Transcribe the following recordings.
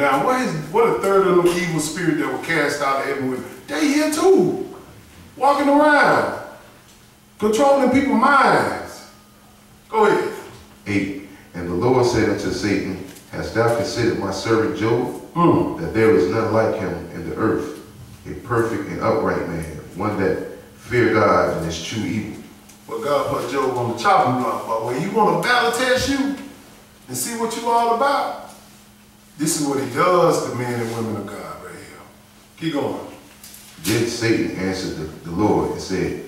now, what a third of them evil spirit that were cast out of heaven with? They here too, walking around, controlling people's minds. Go ahead. 8. And the Lord said unto Satan, hast thou considered my servant Job, that there is none like him in the earth, a perfect and upright man, one that fear God and is true evil. Well, God put Job on the chopping block, but when you want to battle test you and see what you all about, this is what he does to men and women of God right here. Keep going. Then Satan answered the Lord and said,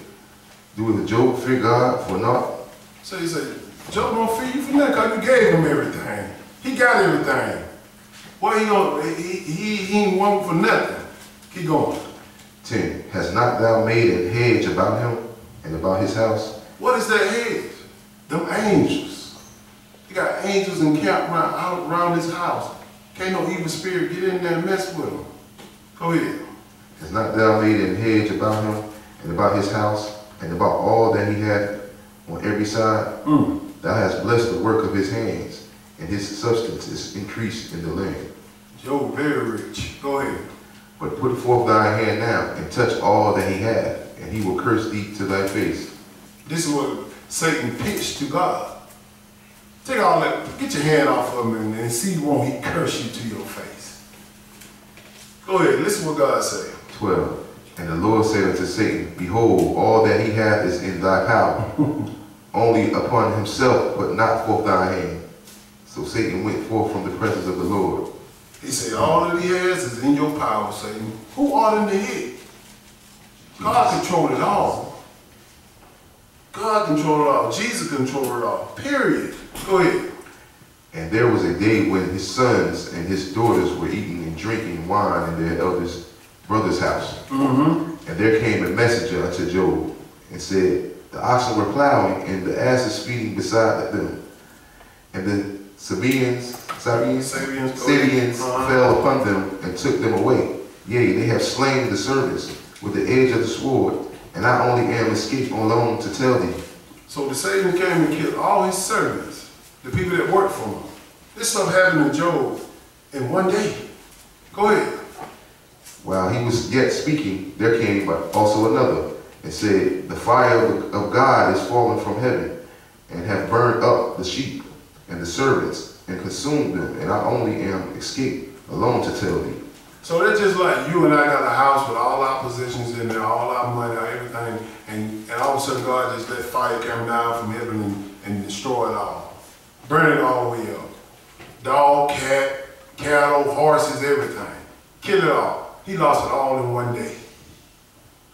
doeth Job fear God for naught? So he said, Job don't fear you for nothing because you gave him everything. He got everything. Well, he ain't want for nothing. Keep going. 10. Hast not thou made a hedge about him and about his house? What is that hedge? Them angels. He got angels encamped around his house. Can't no evil spirit get in there and mess with him. Go ahead. Hast not thou made a hedge about him and about his house and about all that he had on every side? Thou hast blessed the work of his hands, and his substance is increased in the land. Job very rich. Go ahead. But put forth thy hand now, and touch all that he hath, and he will curse thee to thy face. This is what Satan pitched to God. Take all that, get your hand off of him and see won't he curse you to your face. Go ahead, listen what God said. 12. And the Lord said unto Satan, behold, all that he hath is in thy power. Only upon himself put not forth thy hand. So Satan went forth from the presence of the Lord. He said, all that he has is in your power, Satan. Who ought in the head? God controlled it all. God controlled it all. Jesus controlled it all. Period. Go ahead. And there was a day when his sons and his daughters were eating and drinking wine in their eldest brother's house. And there came a messenger unto Job and said, the oxen were plowing and the asses feeding beside them. And the Sabians fell upon them and took them away. Yea, they have slain the servants with the edge of the sword, and I only am escaped alone to tell thee. So the Satan came and killed all his servants, the people that worked for him. This stuff happened to Job in one day. Go ahead. While he was yet speaking, there came also another, and said, the fire of God is fallen from heaven, and have burned up the sheep and the servants, and consumed them, and I only am escaped alone to tell thee. So that's just like you and I got a house with all our possessions in there, all our money, everything, and all of a sudden God just let fire come down from heaven and destroy it all. Burn it all the way up. Dog, cat, cattle, horses, everything. Kill it all. He lost it all in one day.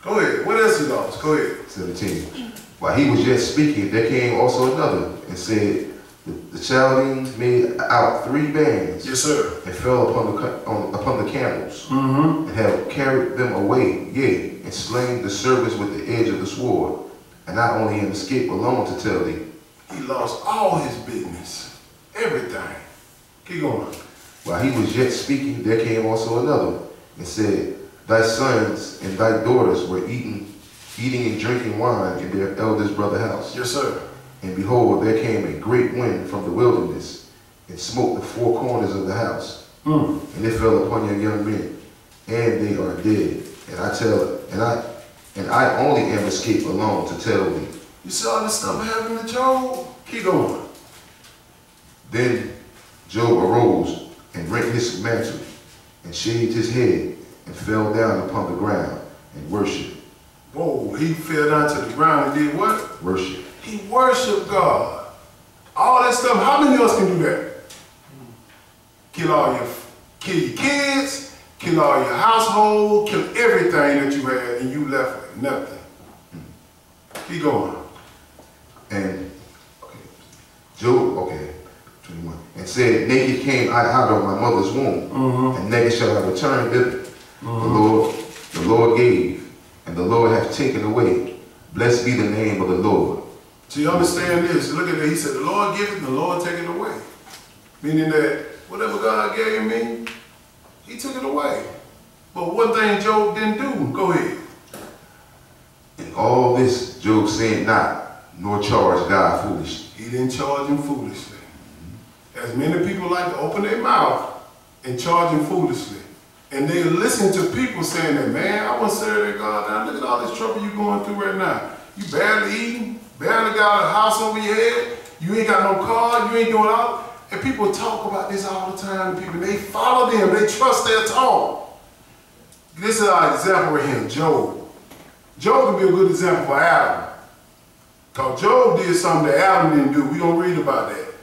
Go ahead. What else he lost? Go ahead. 17. While he was yet speaking, there came also another, and said, the Chaldeans made out 3 bands. Yes, sir. And fell upon the camels, and have carried them away, yea, and slain the servants with the edge of the sword. And not only am escaped alone to tell thee. He lost all his business, everything. Keep going. While he was yet speaking, there came also another, and said, thy sons and thy daughters were eating and drinking wine in their eldest brother's house. Yes, sir. And behold, there came a great wind from the wilderness, and smote the 4 corners of the house. And it fell upon your young men, and they are dead. And I only am escaped alone to tell thee. You see all this stuff happening to Job? Keep going. Then Job arose and rent his mantle, and shaved his head, and fell down upon the ground, and worshipped. Whoa, he fell down to the ground and did what? Worship. He worshiped God. All that stuff, how many of us can do that? Kill your kids, kill all your household, kill everything that you had, and you left with nothing. Keep going. And Job, 21. And said, naked came I out of my mother's womb, and naked shall I return thither. The Lord gave, and the Lord hath taken away. Blessed be the name of the Lord. So you understand this? Look at that. He said, the Lord give it, and the Lord take it away. Meaning that whatever God gave me, he took it away. But one thing Job didn't do, go ahead. In all this Job sinned not, nor charged God foolishly. He didn't charge him foolishly. As many people like to open their mouth and charging foolishly. And they listen to people saying that, man, I want to serve that God. Now look at all this trouble you're going through right now. You barely eating, barely got a house over your head, you ain't got no car, you ain't doing all. And people talk about this all the time. People, they follow them, they trust their talk. This is our example right here, Job. Job can be a good example for Adam. Because Job did something that Adam didn't do. We're going to read about that.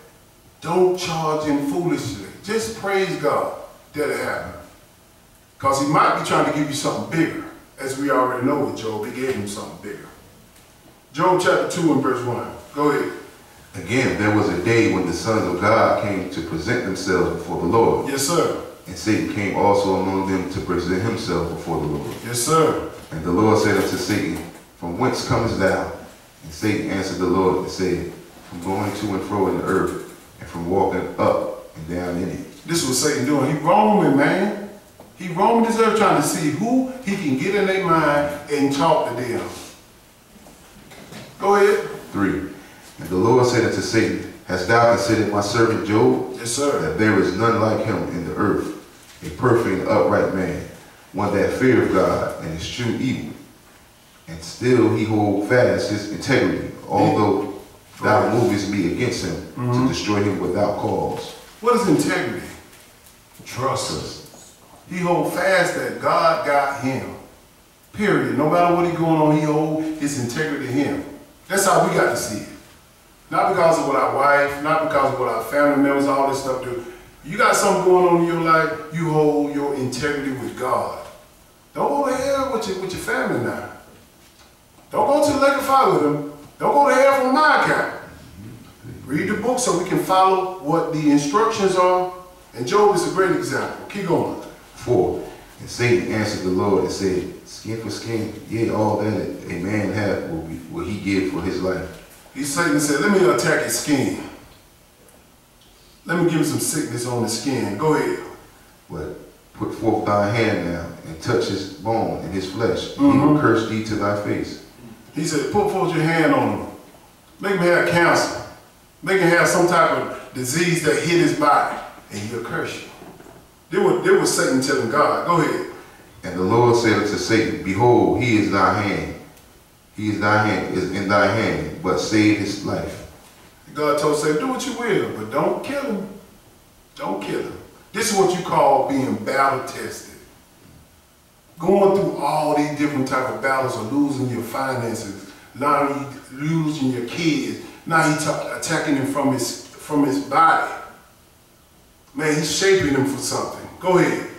Don't charge him foolishly. Just praise God that it happened. Because he might be trying to give you something bigger. As we already know with Job, he gave him something bigger. Job chapter 2 and verse 1. Go ahead. Again, there was a day when the sons of God came to present themselves before the Lord. Yes, sir. And Satan came also among them to present himself before the Lord. Yes, sir. And the Lord said unto Satan, From whence comest thou? And Satan answered the Lord and said, From going to and fro in the earth, and from walking up and down in it. This was Satan doing. He roaming, man. He roamed this earth trying to see who he can get in their mind and talk to them. Go ahead. 3. And the Lord said unto Satan, Hast thou considered my servant Job? Yes, sir. That there is none like him in the earth, a perfect and upright man, one that feareth God and eschew evil. And still he hold fast his integrity, although thou movest me against him to destroy him without cause. What is integrity? Trust. He hold fast that God got him. Period. No matter what he going on, he hold his integrity to him. That's how we got to see it. Not because of what our wife, not because of what our family members, all this stuff do. You got something going on in your life, you hold your integrity with God. Don't go to hell with your family now. Don't go to the lake of fire with them. Don't go to hell from my account. Read the book so we can follow what the instructions are. And Job is a great example. Keep going. 4. And Satan answered the Lord and said, Skin for skin, yea, all that a man hath will he give for his life. Satan said, let me attack his skin. Let me give him some sickness on the skin. Go ahead. But put forth thy hand now and touch his bone and his flesh. He will curse thee to thy face. He said, put forth your hand on him. Make him have cancer. Make him have some type of disease that hit his body. And he'll curse you. There was Satan telling God. Go ahead. And the Lord said unto Satan, Behold, he is thy hand. He is in thy hand, but save his life. God told Satan, do what you will, but don't kill him. Don't kill him. This is what you call being battle tested. Going through all these different type of battles of losing your finances, now losing your kids, now he's attacking him from his body. Man, he's shaping him for something. Go ahead.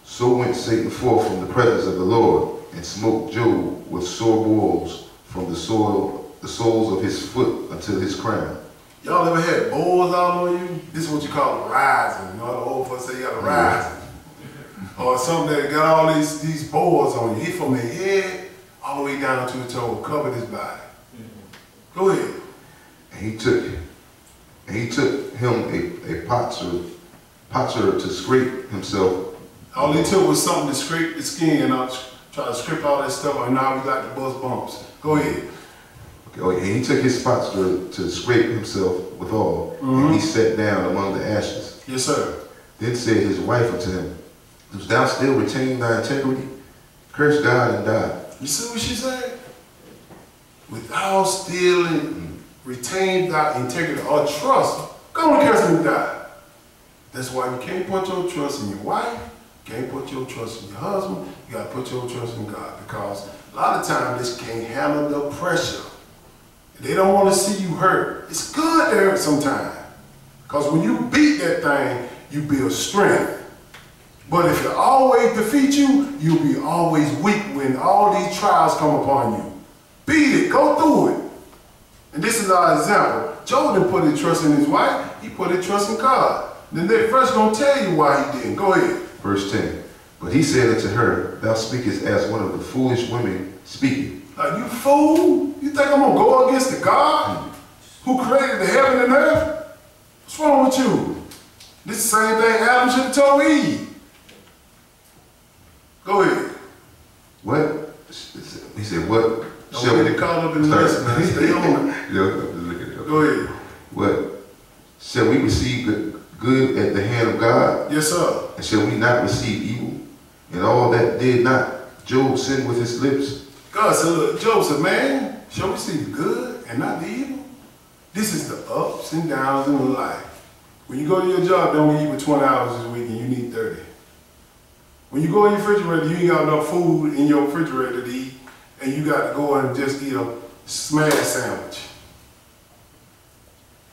So went Satan forth from the presence of the Lord, and smote Job with sore boils from the soles of his foot until his crown. Y'all ever had boils all on you? This is what you call a rising. You know, the old folks say you got a rising. Or something that got all these boils on you. He from the head all the way down to the toe, covered his body. Go ahead. And he took him a potsherd to scrape himself. All he took was something to scrape the skin out. Try to strip all that stuff, and now we got the buzz bumps. Go ahead. Okay, and he took his spots to scrape himself withal, and he sat down among the ashes. Yes, sir. Then said his wife unto him, Dost thou still retain thy integrity? Curse God and die. You see what she said? Without stealing, retain thy integrity or trust. Go and curse him and die. That's why you can't put your trust in your wife. You can't put your trust in your husband. You got to put your trust in God, because a lot of times this can't handle the pressure. They don't want to see you hurt. It's good to hurt sometimes, because when you beat that thing, you build strength. But if it always defeat you, you'll be always weak when all these trials come upon you. Beat it. Go through it. And this is our example. Job didn't put his trust in his wife. He put his trust in God. Then they're first going to tell you why he didn't. Go ahead. Verse 10. But he said unto her, Thou speakest as one of the foolish women speaking. Like, you fool? You think I'm going to go against the God who created the heaven and earth? What's wrong with you? This is the same thing Adam should have told Eve. Go ahead. What? He said, what? Don't get caught up in the lesson, man. Stay on it. Go ahead. What? Shall we receive good at the hand of God? Yes, sir. And shall we not receive evil? And all that did not Job sin with his lips? God said, look, Job said, man, shall we see the good and not the evil? This is the ups and downs in life. When you go to your job, don't eat for 20 hours this week and you need 30. When you go in your refrigerator, you ain't got enough food in your refrigerator to eat, and you got to go and just eat a smash sandwich.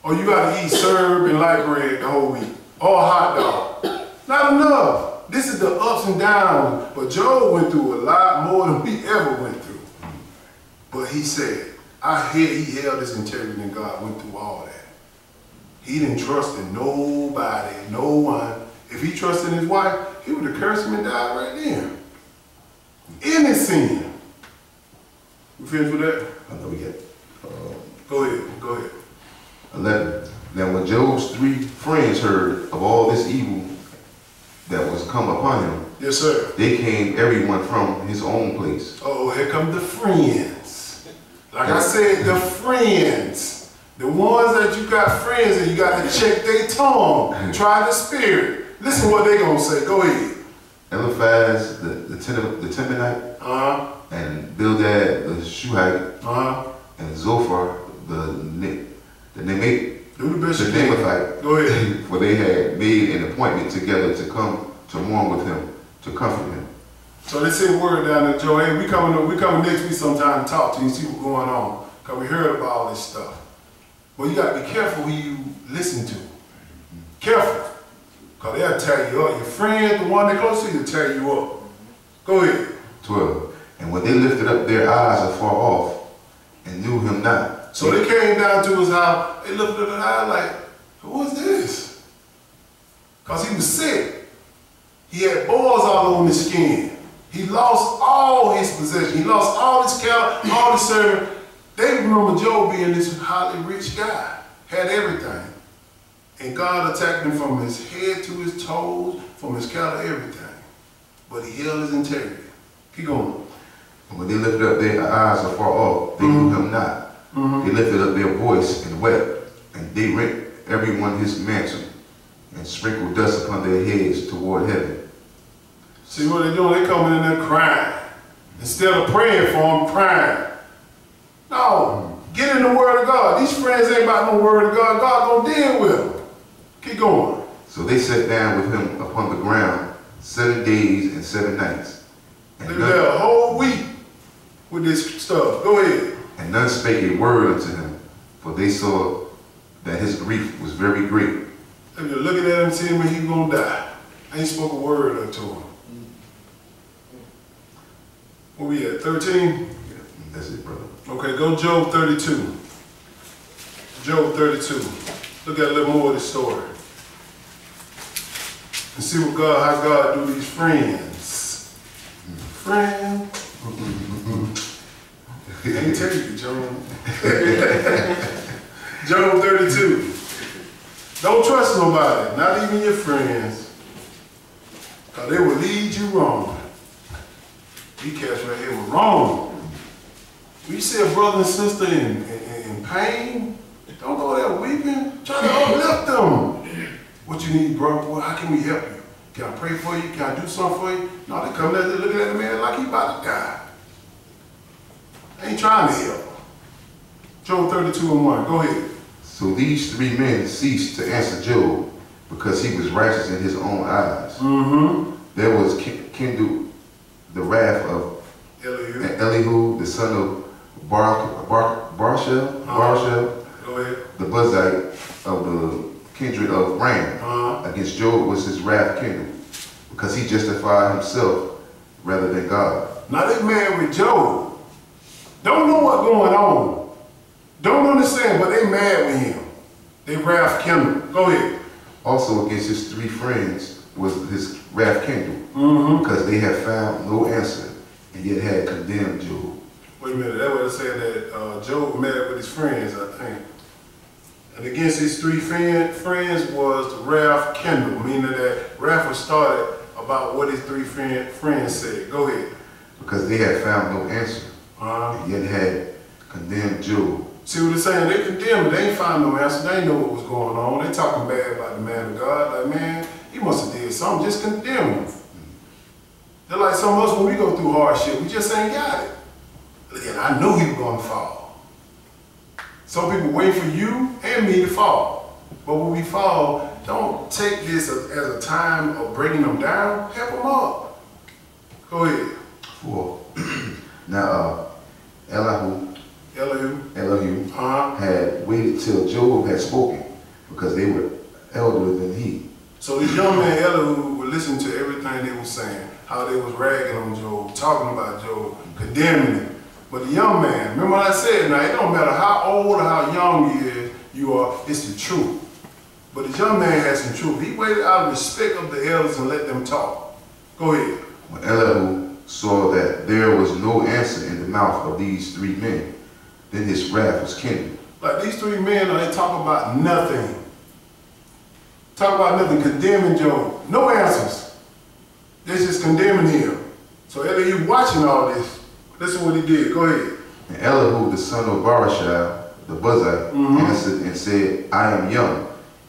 Or you got to eat syrup and light bread the whole week. Or a hot dog. Not enough. This is the ups and downs. But Job went through a lot more than we ever went through. But he said, he held his integrity and God went through all that. He didn't trust in nobody, no one. If he trusted in his wife, he would have cursed him and died right then. In his sin. We finished with that? I know we get. Go ahead. 11. Now when Job's 3 friends heard of all this evil that was come upon him, yes, sir. they came everyone from his own place. Oh, here come the friends. Like I said, the friends. The ones that you got friends and you got to check their tongue. Try the spirit. Listen what they gonna say. Go ahead. Eliphaz the Temanite, and Bildad the Shuhite, and Zophar the Naamathite. Go ahead. For they had made an appointment together to come to mourn with him, to comfort him. So they sent word down there, Joe, hey, we coming next week sometime to talk to you and see what's going on. Because we heard about all this stuff. Well, you got to be careful who you listen to. Careful. Because they'll tear you up. Your friend, the one that close to you, will tear you up. Go ahead. 12. And when they lifted up their eyes afar off and knew him not. So they came down to his house. They lifted up their eyes like, what's this? Because he was sick. He had boils all on his skin. He lost all his possession. He lost all his cattle, all his servants. They remember Job being this highly rich guy, had everything. And God attacked him from his head to his toes, from his cattle, everything. But he held his integrity. Keep going. And when they lifted up their eyes afar off, they knew him not. They lifted up their voice and wept, and they rent everyone his mantle, and sprinkled dust upon their heads toward heaven. See what they're doing? They're coming in there crying. Instead of praying for him, crying. No, get in the word of God. These friends ain't about no word of God. God gonna deal with them. Keep going. So they sat down with him upon the ground 7 days and 7 nights. They were there a whole week with this stuff. Go ahead. And none spake a word unto him, for they saw that his grief was very great. They were looking at him, seeing when he was gonna die. I ain't spoke a word unto him. Where we at? 13? That's it, brother. Okay, go Job 32. Job 32. Look at a little more of this story. And see what how God do these friends. Friend. I ain't tell you, Job. Job 32. Don't trust nobody, not even your friends. Because they will lead you wrong. You catch right here with wrong. When you see a brother and sister in pain, don't go there weeping. Try to uplift them. What you need, bro? Boy, how can we help you? Can I pray for you? Can I do something for you? No, they come there, they looking at the man like he about to die. They ain't trying to help. Job 32:1. Go ahead. So these 3 men ceased to answer Job, because he was righteous in his own eyes. There was kindled the wrath of Elihu, the son of Barshel, Go ahead. the Buzite of the kindred of Ram. Against Job was his wrath kindled, because he justified himself rather than God. Now they mad with Job. Don't know what's going on. Don't understand, but they mad with him. They wrath kindled. Go ahead. Also against his 3 friends was his wrath kindled, because they had found no answer, and yet had condemned Job. Wait a minute, that was saying that Job met with his friends, I think. And against his 3 friends was the wrath kindled, meaning that wrath was started about what his 3 friends said. Go ahead. Because they had found no answer, and yet had condemned Job. See what they're saying? They condemn it. They ain't find no answer. They ain't know what was going on. They talking bad about the man of God. Like, man, he must have did something. Just condemn him. They're like some of us when we go through hardship. We just ain't got it. And I knew he was going to fall. Some people wait for you and me to fall. But when we fall, don't take this as a time of breaking them down. Help them up. Go ahead. 4. Now, Elihu had waited till Job had spoken, because they were elder than he. So this young man Elihu would listen to everything they were saying, how they was ragging on Job, talking about Job, condemning him. But the young man, remember what I said, now it don't matter how old or how young you are, it's the truth. But the young man had some truth. He waited out of respect of the elders and let them talk. Go ahead. When Elihu saw that there was no answer in the mouth of these 3 men, then his wrath was kindled. Like these 3 men, they talk about nothing. Talk about nothing, condemning Job. No answers. They're just condemning him. So Elihu watching all this. Listen what he did. Go ahead. And Elihu, the son of Barashah, the Buzite, answered and said, I am young,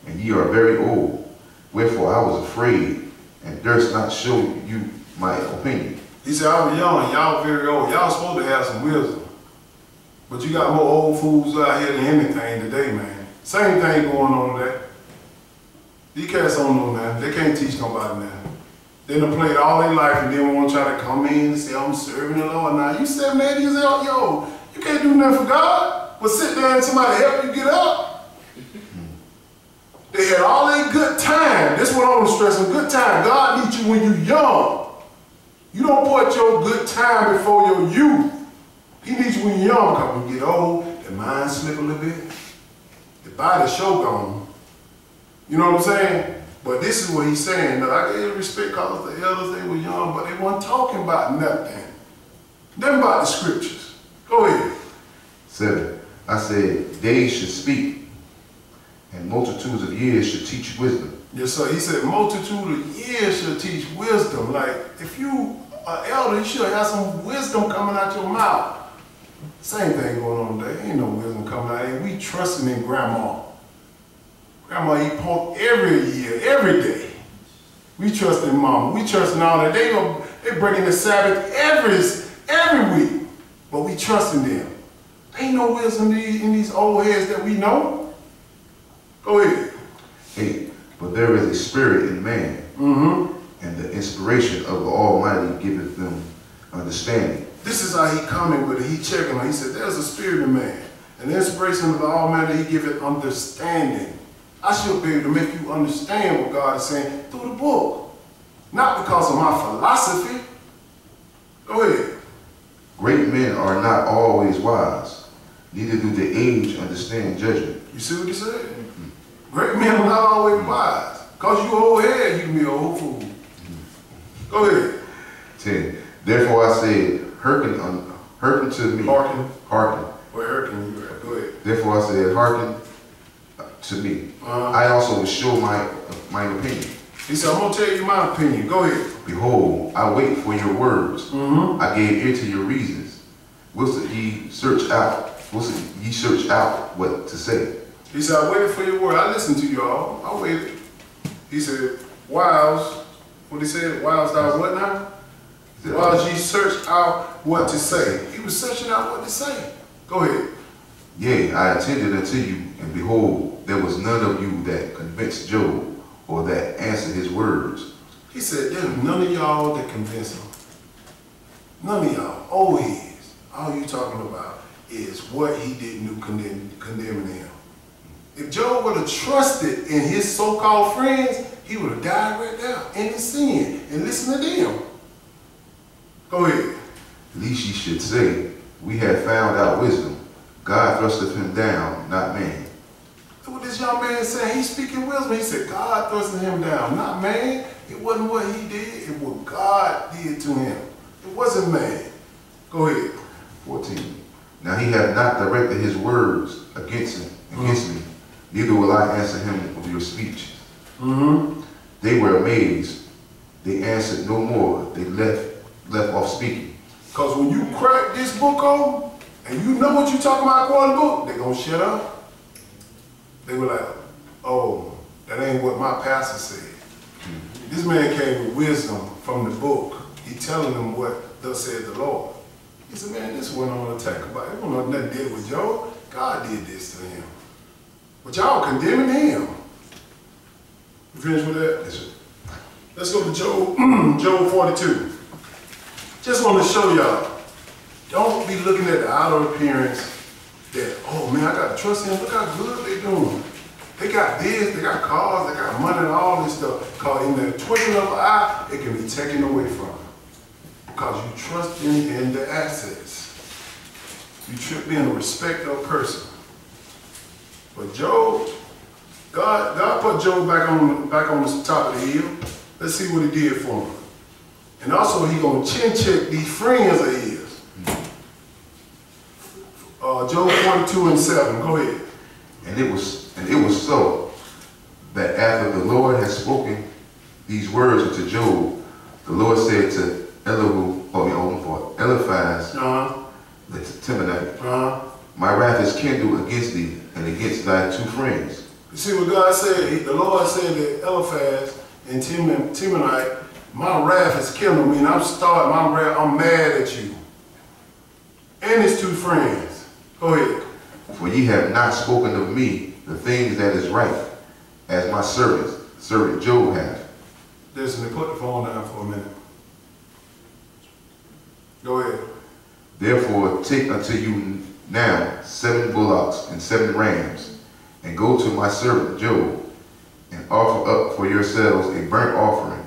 and ye are very old. Wherefore I was afraid, and durst not show you my opinion. He said, I was young, and y'all very old. Y'all supposed to have some wisdom. But you got more old fools out here than anything today, man. Same thing going on today. These cats don't know nothing. They can't teach nobody nothing. They done played all their life and then want to try to come in and say, I'm serving the Lord. Now, you 7, 8 years old, yo, you can't do nothing for God, but sit there and somebody help you get up. They had all their good time. That's what I'm stressing, good time. God needs you when you're young. You don't put your good time before your youth. He needs you when you're young, because when you get old, the mind slip a little bit. The body show gone. You know what I'm saying? But this is what he's saying. Now, I gave respect because the elders, they were young, but they weren't talking about nothing. Nothing about the scriptures. Go ahead. 7. I said, days should speak, and multitudes of years should teach wisdom. Yes, sir. He said, multitude of years should teach wisdom. Like, if you are elder, you should have some wisdom coming out your mouth. Same thing going on today. Ain't no wisdom coming out here. We trusting in grandma. Grandma eat pork every year, every day. We trust in mama. We trust in all that. They breaking the Sabbath every week. But we trust in them. Ain't no wisdom in these old heads that we know. Go ahead. 8. But there is a spirit in man, and the inspiration of the Almighty giveth them understanding. This is how he coming with it. He checking on. He said, there's a spirit in man, and the inspiration of the Almighty, he giveth understanding. I should be able to make you understand what God is saying through the book. Not because of my philosophy. Go ahead. Great men are not always wise, neither do the age understand judgment. You see what he said? Great men are not always wise. Because you old head, you can be an old fool. Go ahead. 10. Therefore I said, hearken to me. Hearken. Well, hearken, you right. Go ahead. Therefore I said, hearken to me. I also will show my opinion. He said, I'm going to tell you my opinion. Go ahead. Behold, I wait for your words. I gave ear to your reasons. Whilst ye search out what to say. He said, I waited for your word. I listened to y'all. I waited. He said, whilst, what he said, whilst I what now? Whilst ye search out what to say. He was searching out what to say. Go ahead. Yea, I attended unto you, and behold, there was none of you that convinced Job, or that answered his words. He said, there's none of y'all that convinced him. None of y'all, old heads. All you talking about is what he didn't do condemning him. If Job would have trusted in his so-called friends, he would have died right there in his sin and listened to them. Go ahead. Least ye should say, we have found out wisdom. God thrusteth him down, not man. That's what this young man said. He's speaking wisdom. He said, God thrusted him down, not man. It wasn't what he did. It was what God did to him. It wasn't man. Go ahead. 14. Now he hath not directed his words against me. Neither will I answer him of your speech. They were amazed. They answered no more. They left off speaking. Because when you crack this book on and you know what you talking about according to the book, they're going to shut up. They were like, oh, that ain't what my pastor said. This man came with wisdom from the book. He telling them what thus said the Lord. He said, man, this wasn't on the attack about it. It wasn't nothing did with Job. God did this to him. But y'all condemning him. You finished with that? Yes, sir. Let's go to Job, Job 42. Just want to show y'all, don't be looking at the outer appearance that, oh man, I got to trust him. Look how good they doing. They got this, they got cars, they got money and all this stuff. Because in the twinkling of an eye, it can be taken away from you. Because you trust in the assets. You trip in a respectable person. But Job, God put Job back on the top of the hill. Let's see what he did for him. And also he gonna chin check these friends of his. Job 42:7. Go ahead. And it was so that after the Lord had spoken these words unto Job, the Lord said to Eliphaz, the Temanite, my wrath is kindled against thee and against thy two friends. You see what God said? The Lord said to Eliphaz and Temanite, my wrath is kindled. I mean, I'm mad at you. And his two friends. Go ahead. For ye have not spoken of me the things that is right, as my servant Job hath. Listen, put the phone down for a minute. Go ahead. Therefore take unto you now 7 bullocks and 7 rams, and go to my servant Job, and offer up for yourselves a burnt offering,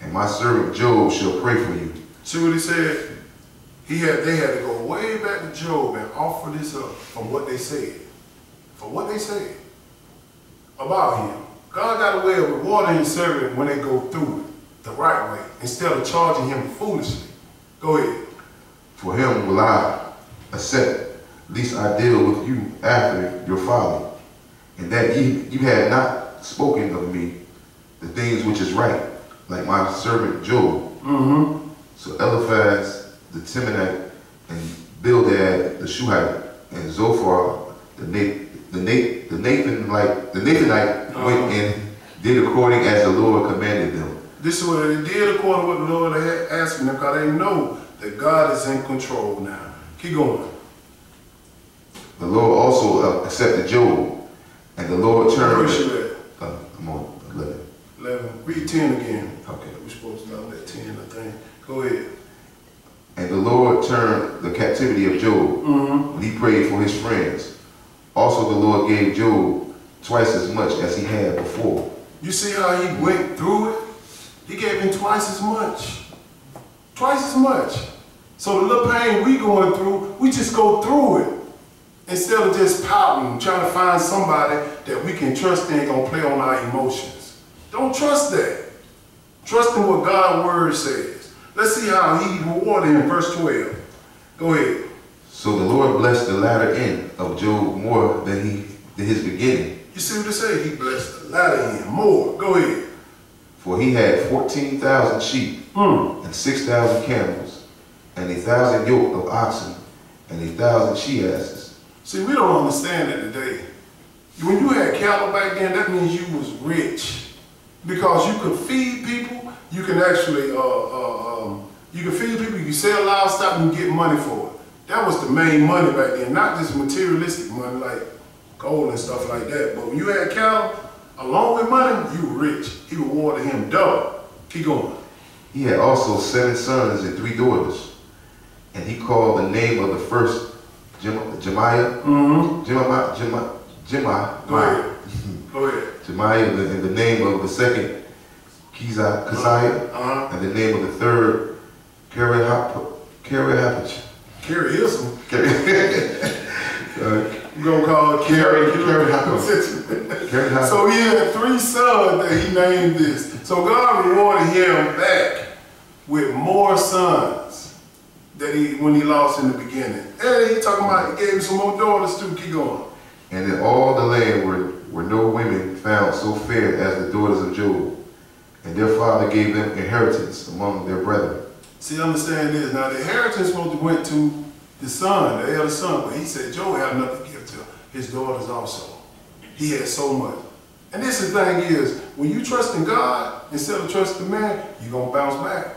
and my servant Job shall pray for you. See what he said? They had to go way back to Job and offer this up from what they said. From what they said about him. God got a way of rewarding his servant when they go through it the right way, instead of charging him foolishly. Go ahead. For him will I accept, lest I deal with you after your folly, and that you had not spoken of me the things which is right, like my servant Job. So Eliphaz the Temanite, and Bildad the Shuhite, and Zophar the Nathanite went and did according as the Lord commanded them. This is what they did according to what the Lord had asked them, because they know that God is in control now. Keep going. The Lord also accepted Job, and the Lord turned. Where you at? I'm on 11. 11. Read 10 again. Okay. We're supposed to stop at 10, I think. Go ahead. And the Lord turned the captivity of Job when he prayed for his friends. Also the Lord gave Job twice as much as he had before. You see how he went through it? He gave him twice as much. Twice as much. So the little pain we going through, we just go through it. Instead of just pouting, trying to find somebody that we can trust and gonna play on our emotions. Don't trust that. Trust in what God's word says. Let's see how he rewarded him in verse 12. Go ahead. So the Lord blessed the latter end of Job more than his beginning. You see what it says? He blessed the latter end more. Go ahead. For he had 14,000 sheep and 6,000 camels, and 1,000 yoke of oxen, and 1,000 she-asses. See, we don't understand that today. When you had cattle back then, that means you was rich. Because you could feed people, you can actually, you can feed people, you can sell livestock, and get money for it. That was the main money back then, not just materialistic money like gold and stuff like that. But when you had cattle, along with money, you were rich. He rewarded him double. Keep going. He had also 7 sons and 3 daughters, and he called the name of the first Jemiah. Go ahead. Go ahead. Jemiah, and the name of the second Keziah, and the name of the third Kerihapach. Kerihism. We're going to call it Kerihapach. So he had 3 sons that he named this. So God rewarded him back with more sons that when he lost in the beginning. And he talking about he gave him some more daughters too. Keep going. And in all the land were no women found so fair as the daughters of Job, and their father gave them inheritance among their brethren. See, understand this. Now the inheritance supposed to went to the son, the elder son, but he said Job had enough to give to his daughters also. He had so much. And this is the thing is, when you trust in God instead of trusting man, you're going to bounce back.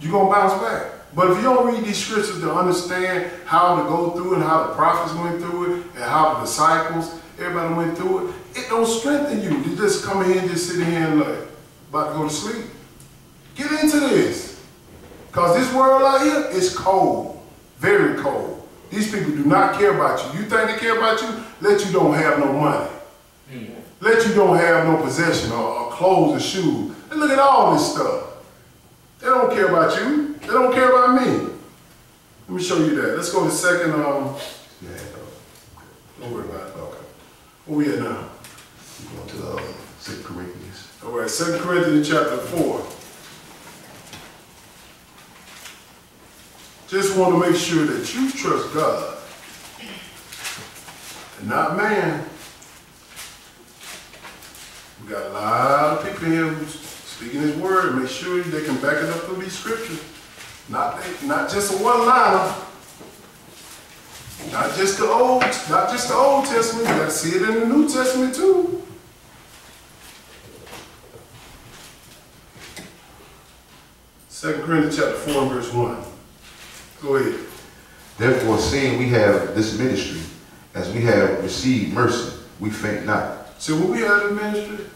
You're going to bounce back. But if you don't read these scriptures to understand how to go through it, and how the prophets went through it, and how the disciples, everybody went through it, it don't strengthen you to just come in and just sit here and like, about to go to sleep. Get into this. Because this world out here is cold. Very cold. These people do not care about you. You think they care about you? Let you don't have no money. Let you don't have no possession or clothes or shoes. And look at all this stuff. They don't care about you. They don't care about me. Let me show you that. Let's go to second, don't worry about it. Okay. Where we at now? We're going to 2 Corinthians. All right, 2 Corinthians chapter 4. Just want to make sure that you trust God and not man. We got a lot of people here who's speaking his word. Make sure they can back it up through these scriptures. Not just a one-liner. Not just the Old Testament. You got to see it in the New Testament too. Second Corinthians chapter 4 and verse 1. Go ahead. Therefore, seeing we have this ministry, as we have received mercy, we faint not. So when we had the ministry,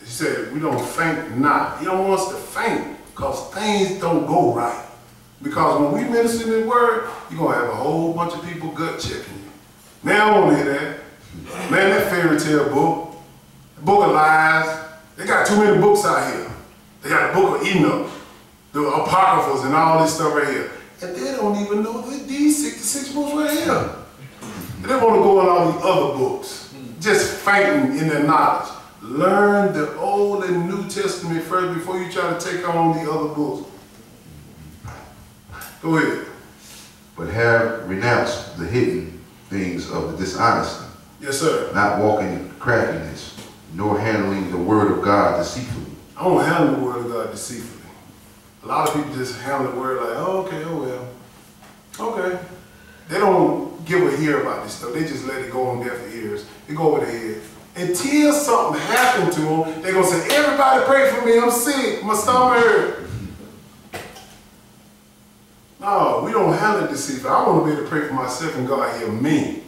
he said we don't faint not. He don't want us to faint because things don't go right. Because when we minister in the word, you're going to have a whole bunch of people gut checking you. Man, I don't want to hear that. Man, that fairy tale book, the book of lies, they got too many books out here. They got a book of Enoch, the Apocryphals and all this stuff right here. And they don't even know that these 66 books right here. They want to go in all these other books, just fainting in their knowledge. Learn the Old and New Testament first before you try to take on the other books. Go ahead. But have renounced the hidden things of the dishonesty. Yes, sir. Not walking in craftiness, nor handling the word of God deceitfully. I don't handle the word of God deceitfully. A lot of people just handle the word like, oh, okay, oh well. Okay. They don't give a hear about this stuff. They just let it go on deaf ears. They go over their head. Until something happened to them, they're going to say, everybody pray for me. I'm sick. My stomach hurt. No, we don't handle it deceitfully. I want to be able to pray for myself and God hear me.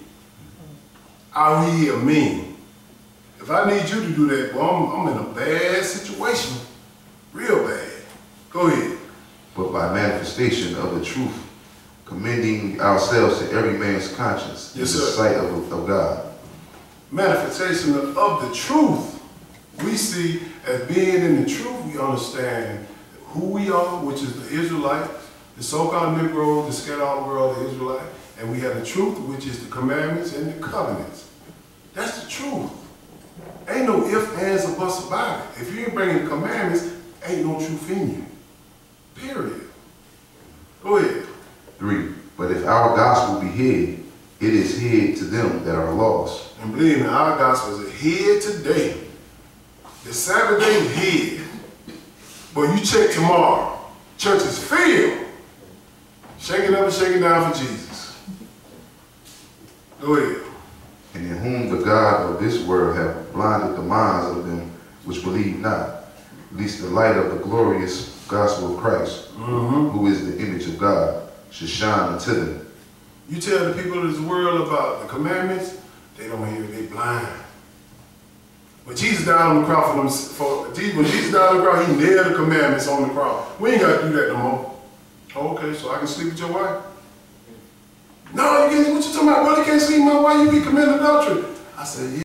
I'll hear me. If I need you to do that, well, I'm in a bad situation. Real bad. Go ahead. But by manifestation of the truth, commending ourselves to every man's conscience in the sight of God. Manifestation of the truth. We see as being in the truth, we understand who we are, which is the Israelites, the so-called Negroes, the scattered all the world, the Israelite, and we have the truth, which is the commandments and the covenants. That's the truth. Ain't no ifs, ands, or buts about it. If you ain't bringing the commandments, ain't no truth in you. Period. Go ahead. 3. But if our gospel be hid, it is hid to them that are lost. And believe me, our gospel is hid today. The Sabbath day is hid. But you check tomorrow. Church is filled. Shaking up and shaking down for Jesus. Go ahead. And in whom the God of this world hath blinded the minds of them which believe not, lest the light of the glorious gospel of Christ, who is the image of God, should shine unto them. You tell the people of this world about the commandments, they don't hear, they blind. When Jesus died on the cross when Jesus died on the cross, he nailed the commandments on the cross. We ain't got to do that no more. Okay, so I can sleep with your wife? No, you can't. What you talking about, brother? You can't sleep with my wife, you be committing adultery. I said,